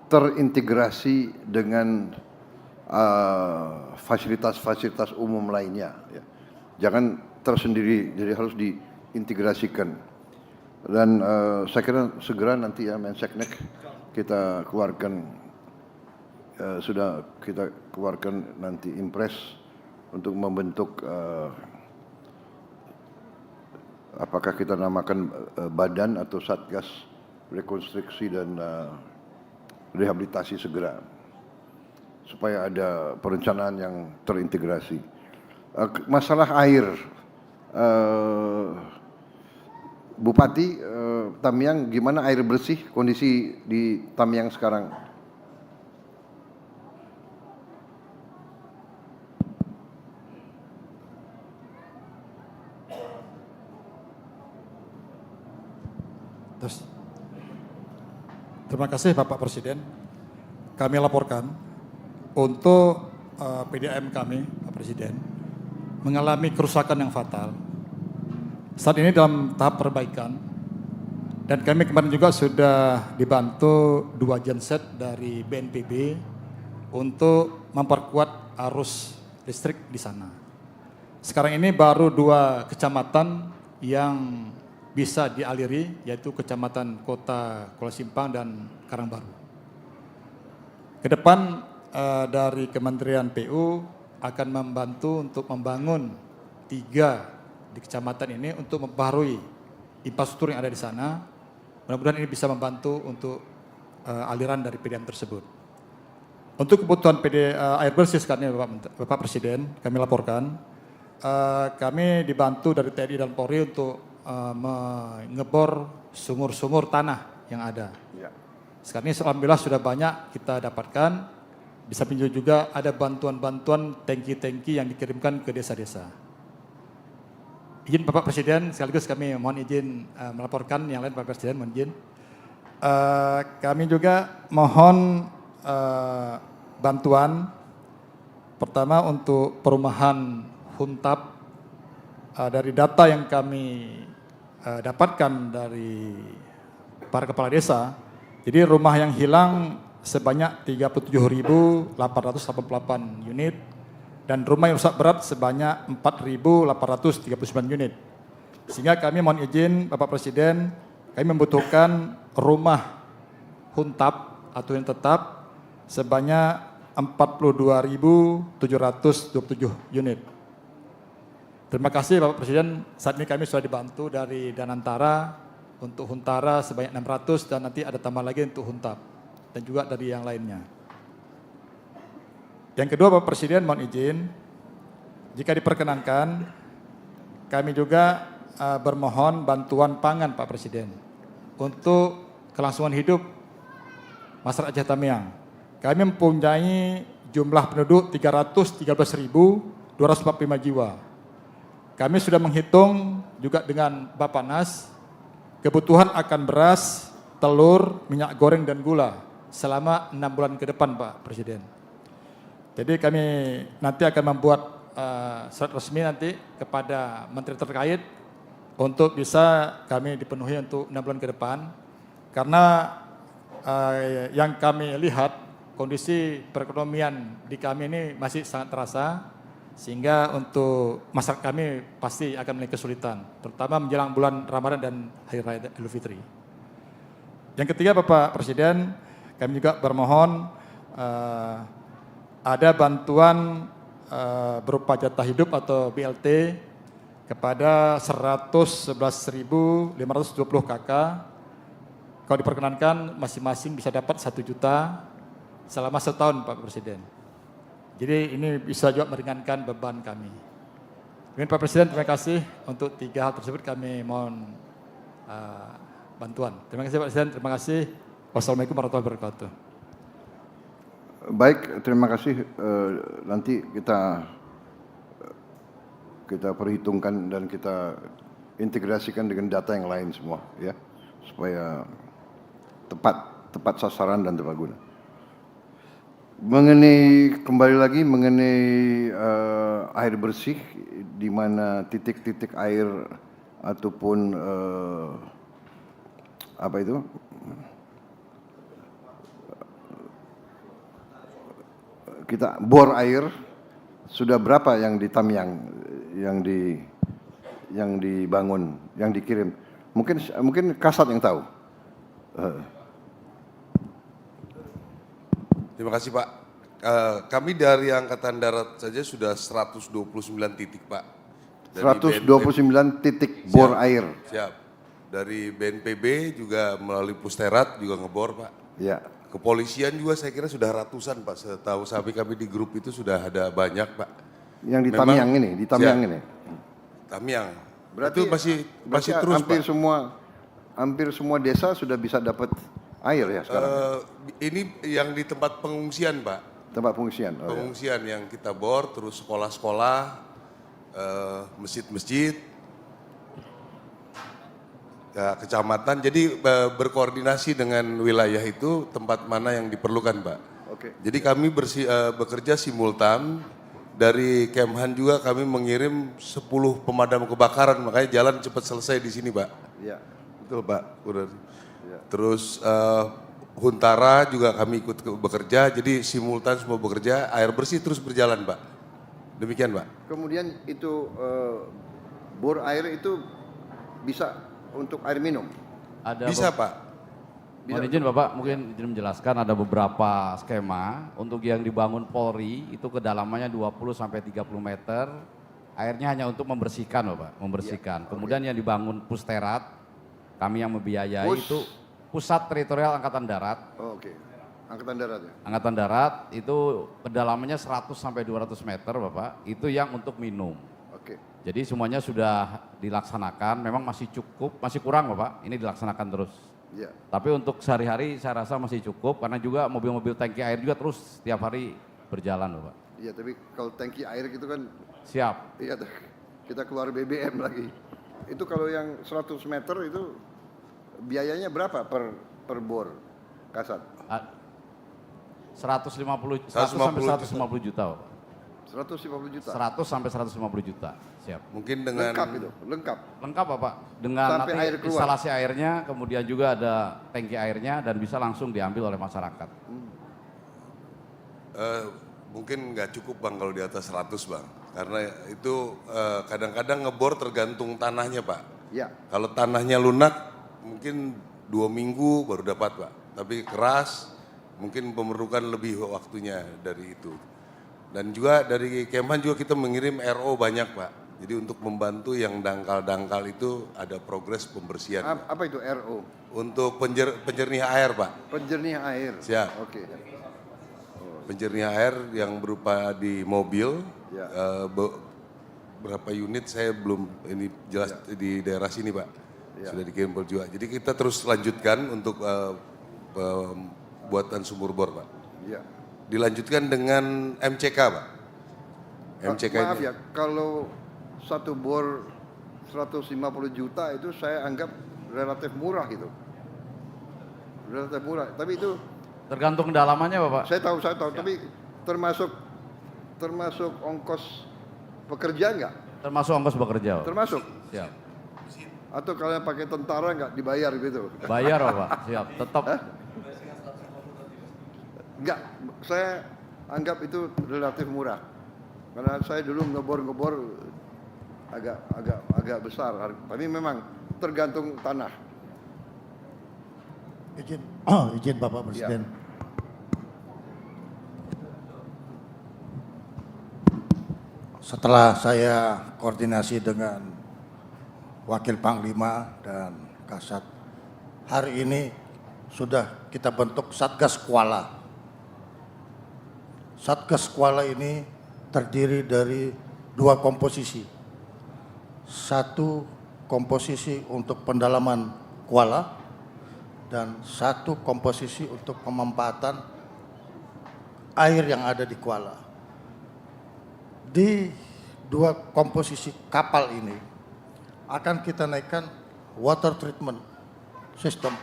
terintegrasi dengan fasilitas-fasilitas umum lainnya. Ya. Jangan tersendiri, jadi harus diintegrasikan. Dan saya kira segera nanti ya Menseknek kita keluarkan, sudah kita keluarkan nanti impres untuk membentuk apakah kita namakan badan atau satgas rekonstruksi dan rehabilitasi segera supaya ada perencanaan yang terintegrasi. Masalah air, Bupati Tamiang, gimana air bersih kondisi di Tamiang sekarang? Terima kasih Bapak Presiden. Kami laporkan untuk PDAM kami, Pak Presiden, mengalami kerusakan yang fatal. Saat ini dalam tahap perbaikan dan kami kemarin juga sudah dibantu 2 genset dari BNPB untuk memperkuat arus listrik di sana. Sekarang ini baru 2 kecamatan yang bisa dialiri, yaitu Kecamatan Kota Kuala Simpang dan Karangbaru. Ke depan dari Kementerian PU akan membantu untuk membangun 3 di kecamatan ini untuk memperbarui infrastruktur yang ada di sana. Mudah-mudahan ini bisa membantu untuk aliran dari PDAM tersebut. Untuk kebutuhan air bersih sekarang ini Bapak Presiden, kami laporkan, kami dibantu dari TNI dan Polri untuk mengebor sumur-sumur tanah yang ada. Ya. Sekarang ini alhamdulillah sudah banyak kita dapatkan. Bisa pinjau juga ada bantuan-bantuan tangki-tangki yang dikirimkan ke desa-desa. Izin Bapak Presiden, sekaligus kami mohon izin melaporkan yang lain Bapak Presiden, mohon izin. Kami juga mohon bantuan pertama untuk perumahan Huntap. Dari data yang kami dapatkan dari para kepala desa, jadi rumah yang hilang sebanyak 37.888 unit dan rumah yang rusak berat sebanyak 4.839 unit. Sehingga kami mohon izin Bapak Presiden, kami membutuhkan rumah Huntap atau yang tetap sebanyak 42.727 unit. Terima kasih Bapak Presiden, saat ini kami sudah dibantu dari Danantara untuk Huntara sebanyak 600 dan nanti ada tambah lagi untuk Huntap dan juga dari yang lainnya. Yang kedua Bapak Presiden mohon izin, jika diperkenankan kami juga bermohon bantuan pangan Pak Presiden untuk kelangsungan hidup masyarakat Aceh Tamiang. Kami mempunyai jumlah penduduk 313.245 jiwa. Kami sudah menghitung juga dengan Bappenas kebutuhan akan beras, telur, minyak goreng dan gula selama 6 bulan ke depan Pak Presiden. Jadi kami nanti akan membuat surat resmi nanti kepada menteri terkait untuk bisa kami dipenuhi untuk 6 bulan ke depan. Karena yang kami lihat kondisi perekonomian di kami ini masih sangat terasa, sehingga untuk masyarakat kami pasti akan memiliki kesulitan, terutama menjelang bulan Ramadan dan Hari Raya Idul Fitri. Yang ketiga Bapak Presiden, kami juga bermohon ada bantuan berupa jatah hidup atau BLT kepada 111.520 KK. Kalau diperkenankan masing-masing bisa dapat 1 juta selama setahun Pak Presiden. Jadi ini bisa juga meringankan beban kami. Mungkin Pak Presiden terima kasih untuk 3 hal tersebut kami mohon bantuan. Terima kasih Pak Presiden, terima kasih. Wassalamualaikum warahmatullahi wabarakatuh. Baik, terima kasih. Nanti kita perhitungkan dan kita integrasikan dengan data yang lain semua, ya, supaya tepat sasaran dan tepat guna. Kembali lagi mengenai air bersih, di mana titik-titik air ataupun kita bor air sudah berapa yang di Tamiang yang dibangun, yang dikirim? Mungkin Kasat yang tahu. Terima kasih Pak. Kami dari Angkatan Darat saja sudah 129 titik Pak. Dari 129 titik bor air. Siap. Dari BNPB juga melalui Pusterat juga ngebor Pak. Ya. Kepolisian juga saya kira sudah ratusan Pak. Setahu kami di grup itu sudah ada banyak Pak. Yang di Tamiang ini, di Tamiang ini. Tamiang. Berarti itu masih terus hampir semua desa sudah bisa dapat air ya sekarang. Ini yang di tempat pengungsian Pak. Tempat pengungsian. Oh, pengungsian ya. Yang kita bor, terus sekolah-sekolah, masjid-masjid, ya, kecamatan. Jadi berkoordinasi dengan wilayah itu tempat mana yang diperlukan Pak. Oke. Jadi kami bekerja simultan. Dari Kemhan juga kami mengirim 10 pemadam kebakaran, makanya jalan cepat selesai di sini Pak. Iya. Betul Pak. Udah. Ya. Terus Huntara juga kami ikut bekerja, jadi simultan semua bekerja, air bersih terus berjalan Pak. Demikian Pak. Kemudian itu bor air itu bisa untuk air minum? Bisa Pak. Mohon izin Bapak, mungkin izin menjelaskan ada beberapa skema untuk yang dibangun Polri itu kedalamannya 20-30 meter, airnya hanya untuk membersihkan Bapak, membersihkan. Kemudian yang dibangun Pusterat, kami yang membiayai itu Pusat Teritorial Angkatan Darat. Oh, oke. Angkatan Darat ya? Angkatan Darat itu kedalamannya 100-200 meter Bapak, itu yang untuk minum. Oke. Jadi semuanya sudah dilaksanakan, memang masih cukup, masih kurang Bapak, ini dilaksanakan terus. Ya. Tapi untuk sehari-hari saya rasa masih cukup karena juga mobil-mobil tangki air juga terus setiap hari berjalan Bapak. Iya, tapi kalau tangki air gitu kan. Siap. Iya, kita keluar BBM lagi. Itu kalau yang 100 meter itu biayanya berapa per per bor Kasat? 100 sampai 150 juta, Pak. 150 juta. 100 sampai 150 juta. Siap. Mungkin dengan Lengkap itu, lengkap. Lengkap Bapak, dengan Sampai nanti air keluar. instalasi airnya, kemudian juga ada tangki airnya dan bisa langsung diambil oleh masyarakat. mungkin nggak cukup Bang kalau di atas 100 Bang. Karena itu kadang-kadang ngebor tergantung tanahnya Pak. Ya. Kalau tanahnya lunak mungkin 2 minggu baru dapat Pak. Tapi keras mungkin memerlukan lebih waktunya dari itu. Dan juga dari Kemhan juga kita mengirim RO banyak Pak. Jadi untuk membantu yang dangkal-dangkal itu ada progres pembersihan. Apa itu RO? Untuk penjernih air Pak. Penjernih air. Siap. Oke. Penjernih air yang berupa di mobil, Ya. berapa unit saya belum ini jelas di daerah sini Pak. Ya. Sudah dikirim juga. Jadi kita terus lanjutkan untuk buatan sumur bor Pak. Ya. Dilanjutkan dengan MCK Pak. MCK Maaf itu. ya, kalau satu bor 150 juta itu saya anggap relatif murah gitu. Relatif murah, tapi itu Tergantung kedalamannya Bapak. saya tahu, tapi termasuk ongkos pekerja enggak? Termasuk ongkos bekerja Bapak. Termasuk? Siap. Atau kalian pakai tentara enggak dibayar gitu? Bayar Bapak, siap. Tetap. Enggak, saya anggap itu relatif murah. Karena saya dulu ngebor agak besar, tapi memang tergantung tanah. Izin Bapak Presiden. Setelah saya koordinasi dengan Wakil Panglima dan Kasat, hari ini sudah kita bentuk Satgas Kuala. Satgas Kuala ini terdiri dari 2 komposisi. Satu komposisi untuk pendalaman kuala dan 1 komposisi untuk pemanfaatan air yang ada di kuala. Di 2 komposisi kapal ini akan kita naikkan water treatment system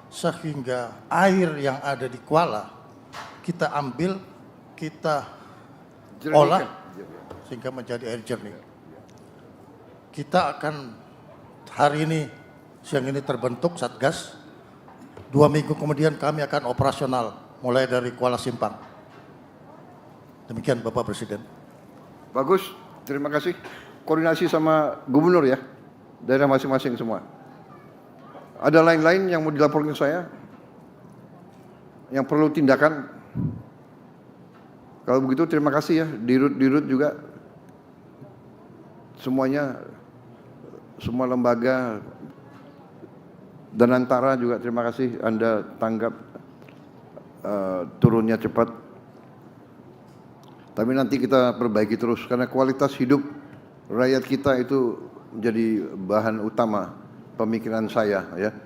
sehingga air yang ada di kuala kita ambil, kita olah sehingga menjadi air jernih. Kita akan hari ini, siang ini terbentuk Satgas. 2 minggu kemudian kami akan operasional mulai dari Kuala Simpang. Demikian Bapak Presiden. Bagus, terima kasih. Koordinasi sama gubernur ya, daerah masing-masing semua. Ada lain-lain yang mau dilaporkan saya? Yang perlu tindakan? Kalau begitu terima kasih ya, dirut juga. Semuanya, semua lembaga, Danantara juga terima kasih Anda tanggap turunnya cepat. Tapi nanti kita perbaiki terus karena kualitas hidup rakyat kita itu menjadi bahan utama pemikiran saya ya.